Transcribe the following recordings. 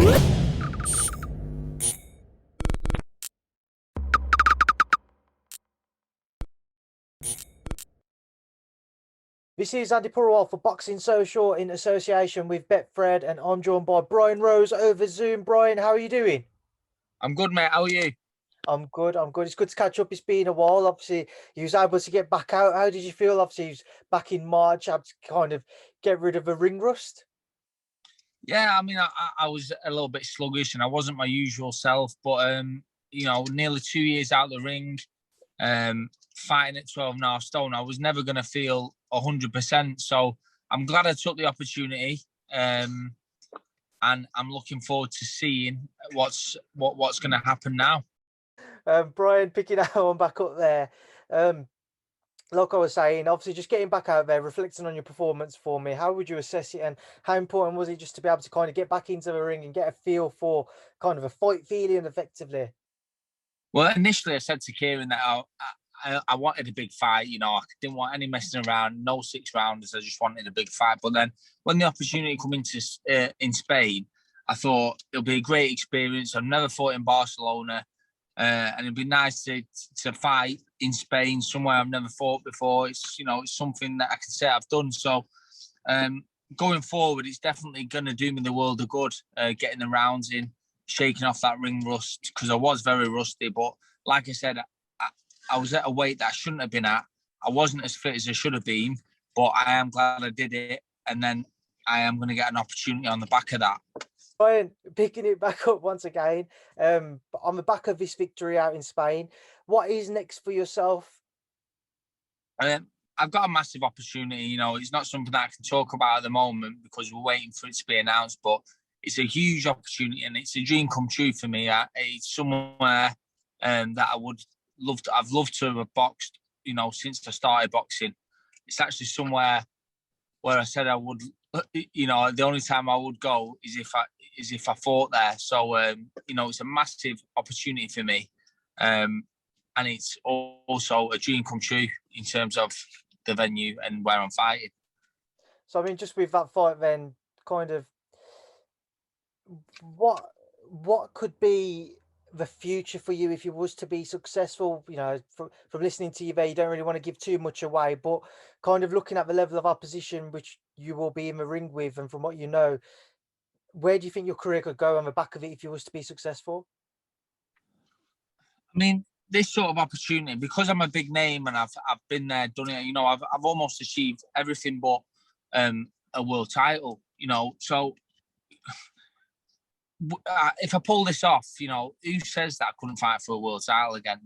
This is Andy Purewal for Boxing Social in association with Betfred, and I'm joined by Brian Rose over Zoom. Brian, how are you doing? I'm good, mate. How are you? I'm good. It's good to catch up. It's been a while. Obviously, you was able to get back out. How did you feel? Obviously, you was back in March. Able to kind of get rid of the ring rust. Yeah, I mean, I was a little bit sluggish and I wasn't my usual self, but nearly 2 years out of the ring, fighting at 12 and a half stone, I was never going to feel 100%. So I'm glad I took the opportunity, and I'm looking forward to seeing what's going to happen now. Brian, picking that one back up there. Like I was saying, obviously just getting back out there, reflecting on your performance for me, how would you assess it, and how important was it just to be able to kind of get back into the ring and get a feel for kind of a fight feeling effectively? Well, initially I said to Kieran that I wanted a big fight. I didn't want any messing around, no 6 rounders. I just wanted a big fight. But then when the opportunity came into in Spain, I thought it'll be a great experience. I've never fought in Barcelona, and it'd be nice to fight in Spain, somewhere I've never fought before. It's it's something that I can say I've done. So going forward, it's definitely going to do me the world of good, getting the rounds in, shaking off that ring rust, because I was very rusty. But like I said, I was at a weight that I shouldn't have been at. I wasn't as fit as I should have been, but I am glad I did it. And then I am going to get an opportunity on the back of that. Brian, picking it back up once again, on the back of this victory out in Spain, what is next for yourself? I've got a massive opportunity. It's not something that I can talk about at the moment because we're waiting for it to be announced, but it's a huge opportunity and it's a dream come true for me. It's somewhere that I've loved to have boxed, since I started boxing. It's actually somewhere where I said I would, the only time I would go is if I fought there. So, it's a massive opportunity for me. And it's also a dream come true in terms of the venue and where I'm fighting. So, I mean, just with that fight then, kind of, what could be the future for you if you was to be successful? From listening to you there, you don't really want to give too much away, but kind of looking at the level of opposition which you will be in the ring with, and from what you know, where do you think your career could go on the back of it if you was to be successful? I mean, this sort of opportunity, because I'm a big name and I've been there, done it. I've almost achieved everything but a world title. So if I pull this off, who says that I couldn't fight for a world title again?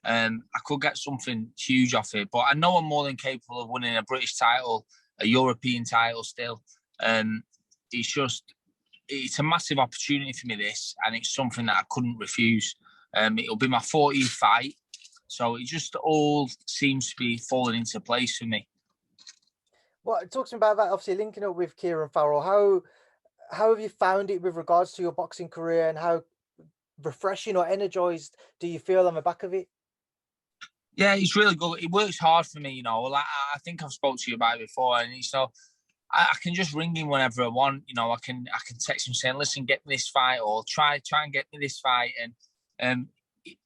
I could get something huge off it, but I know I'm more than capable of winning a British title, a European title still. It's a massive opportunity for me, this, and it's something that I couldn't refuse. It'll be my 40th fight, so it just all seems to be falling into place for me. Well, talking about that, obviously linking up with Kieran Farrell, how have you found it with regards to your boxing career, and how refreshing or energized do you feel on the back of it? Yeah, he's really good. He works hard for me, Like I think I've spoke to you about it before, and I can just ring him whenever I want. I can text him saying, "Listen, get me this fight," or try and get me this fight. And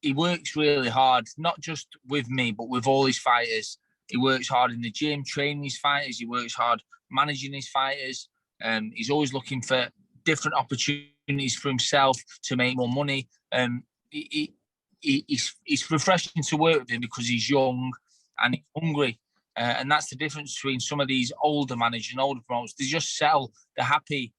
he works really hard, not just with me, but with all his fighters. He works hard in the gym, training his fighters. He works hard managing his fighters. He's always looking for different opportunities for himself to make more money. It's refreshing to work with him because he's young and he's hungry. And that's the difference between some of these older managers and older promoters. They just sell. They're happy.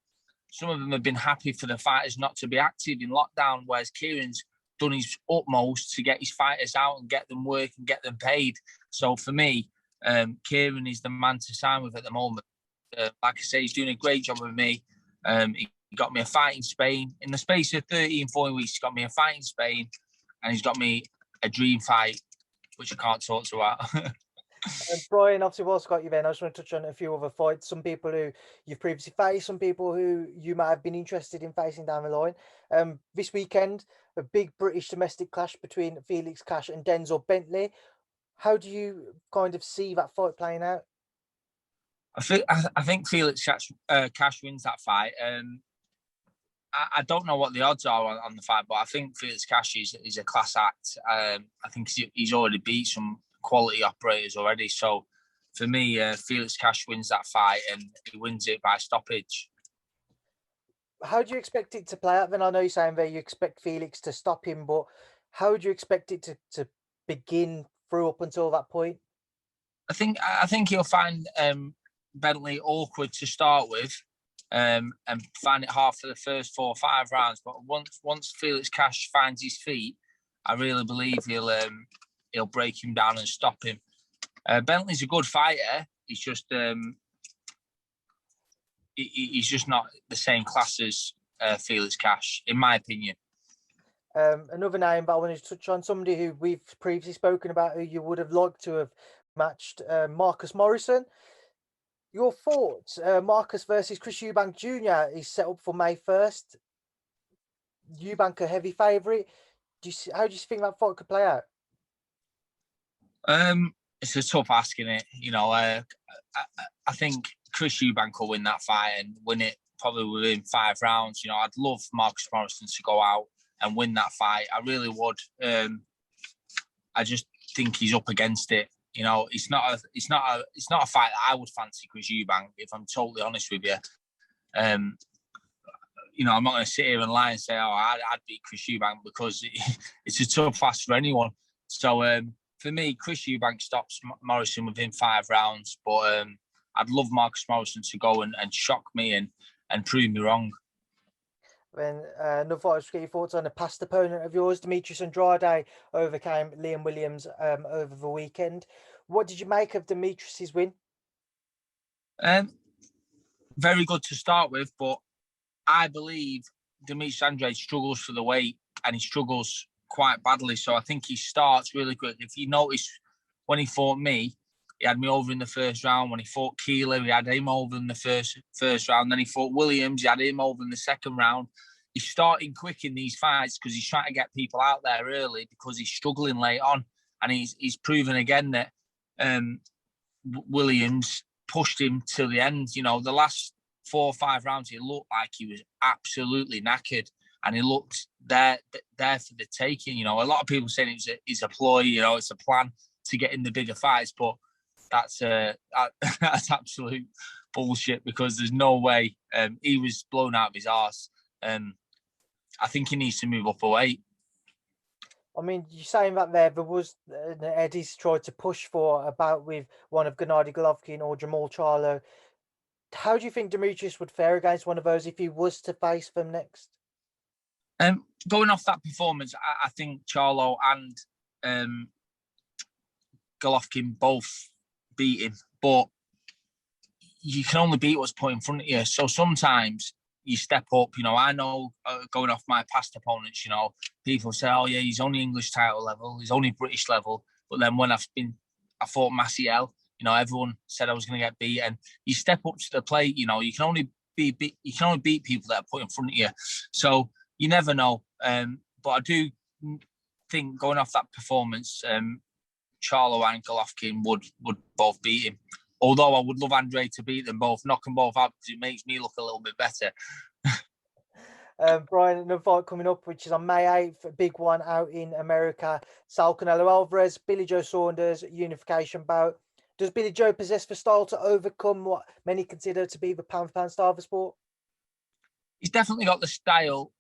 Some of them have been happy for the fighters not to be active in lockdown, whereas Kieran's done his utmost to get his fighters out and get them work and get them paid. So for me, Kieran is the man to sign with at the moment. Like I say, he's doing a great job with me. He got me a fight in Spain. In the space of 13, 14 weeks, he got me a fight in Spain, and he's got me a dream fight, which I can't talk to about. Brian, obviously, whilst got you then, I just want to touch on a few other fights. Some people who you've previously faced, some people who you might have been interested in facing down the line. This weekend, a big British domestic clash between Felix-Cash and Denzel Bentley. How do you kind of see that fight playing out? I think Felix Cash wins that fight. I don't know what the odds are on the fight, but I think Felix Cash is a class act. I think he's already beat some quality operators already. So for me, Felix Cash wins that fight, and he wins it by stoppage. How do you expect it to play out then? I know you're saying there you expect Felix to stop him, but how would you expect it to begin through up until that point? I think he'll find Bentley awkward to start with, and find it hard for the first 4 or 5 rounds. But once Felix Cash finds his feet, I really believe he'll break him down and stop him. Bentley's a good fighter. He's just he's just not the same class as Felix Cash, in my opinion. Another name, but I wanted to touch on somebody who we've previously spoken about, who you would have liked to have matched, Marcus Morrison. Your thoughts? Marcus versus Chris Eubank Jr. is set up for May 1st. Eubank a heavy favourite. How do you think that fight could play out? It's a tough ask, isn't it? You know, I think Chris Eubank will win that fight and win it probably within 5 rounds. You know, I'd love Marcus Morrison to go out and win that fight. I really would. I just think he's up against it. You know, it's not a fight that I would fancy Chris Eubank, if I'm totally honest with you. You know, I'm not going to sit here and lie and say, I'd beat Chris Eubank, because it's a tough ask for anyone. So for me, Chris Eubank stops Morrison within 5 rounds, but I'd love Marcus Morrison to go and shock me and prove me wrong. Then another fight, just get your thoughts on a past opponent of yours. Demetrius Andrade overcame Liam Williams over the weekend. What did you make of Demetrius's win? Very good to start with, but I believe Demetrius Andrade struggles for the weight, and he struggles quite badly. So I think he starts really quick. If you notice, when he fought me, he had me over in the first round. When he fought Keeler, he had him over in the first round. Then he fought Williams, he had him over in the second round. He's starting quick in these fights because he's trying to get people out there early, because he's struggling late on. And he's proven again that Williams pushed him to the end. You know, the last 4 or 5 rounds, he looked like he was absolutely knackered, and he looked there for the taking. You know, a lot of people saying it's a ploy. You know, it's a plan to get in the bigger fights, but that's absolute bullshit, because there's no way. He was blown out of his arse. I think he needs to move up a weight. I mean, you're saying that there was Eddie's tried to push for a bout with one of Gennady Golovkin or Jamal Charlo. How do you think Demetrius would fare against one of those if he was to face them next? Going off that performance, I think Charlo and Golovkin both beat him, but you can only beat what's put in front of you. So sometimes you step up. You know, I know, going off my past opponents, you know, people say, oh yeah, he's only English title level, he's only British level. But then when I fought Maciel, you know, everyone said I was going to get beat. And you step up to the plate. You know, you can only beat people that are put in front of you. So you never know. But I do think, going off that performance, Charlo and Golovkin would both beat him. Although I would love Andre to beat them both, knock them both out, because it makes me look a little bit better. Brian, another fight coming up, which is on May 8th, a big one out in America. Saul Canelo Alvarez, Billy Joe Saunders, unification bout. Does Billy Joe possess the style to overcome what many consider to be the pound-for-pound star of the sport? He's definitely got the style,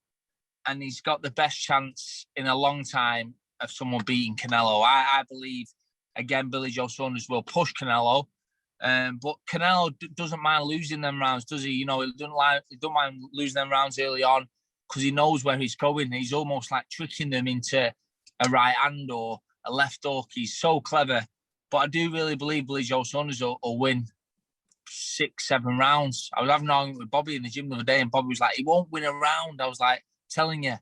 and he's got the best chance in a long time of someone beating Canelo. I believe, again, Billy Joe Saunders will push Canelo. But Canelo doesn't mind losing them rounds, does he? You know, he don't mind losing them rounds early on, because he knows where he's going. He's almost like tricking them into a right hand or a left hook. He's so clever. But I do really believe Billy Joe Saunders will win 6, 7 rounds. I was having an argument with Bobby in the gym the other day, and Bobby was like, he won't win a round. I was like, telling you,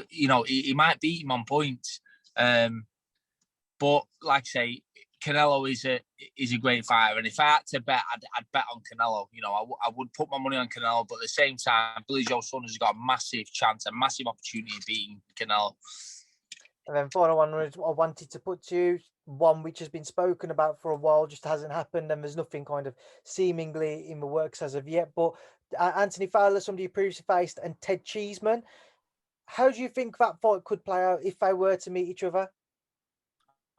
you know, he might beat him on points. But like I say, Canelo is a great fighter, and if I had to bet, I'd bet on Canelo. You know, I would put my money on Canelo, but at the same time, Billy Joe Saunders has got a massive chance, a massive opportunity of beating Canelo. And then final one I wanted to put to you, one which has been spoken about for a while, just hasn't happened, and there's nothing kind of seemingly in the works as of yet. But Anthony Fowler, somebody you previously faced, and Ted Cheeseman. How do you think that fight could play out if they were to meet each other?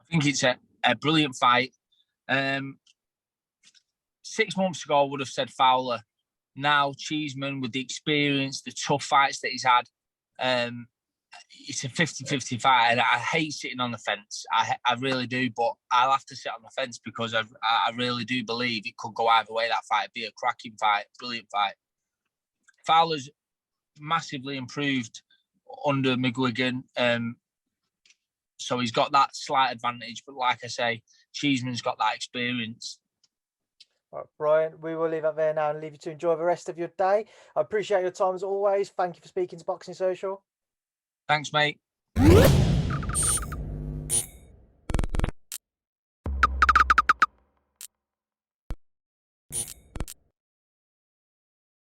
I think it's a brilliant fight. 6 months ago, I would have said Fowler. Now, Cheeseman, with the experience, the tough fights that he's had, it's a 50-50 fight. And I hate sitting on the fence. I really do, but I'll have to sit on the fence because I really do believe it could go either way, that fight. It'd be a cracking fight, brilliant fight. Fowler's massively improved under McGuigan, so he's got that slight advantage. But like I say, Cheeseman's got that experience. All right, Brian, we will leave that there now and leave you to enjoy the rest of your day. I appreciate your time as always. Thank you for speaking to Boxing Social. Thanks, mate.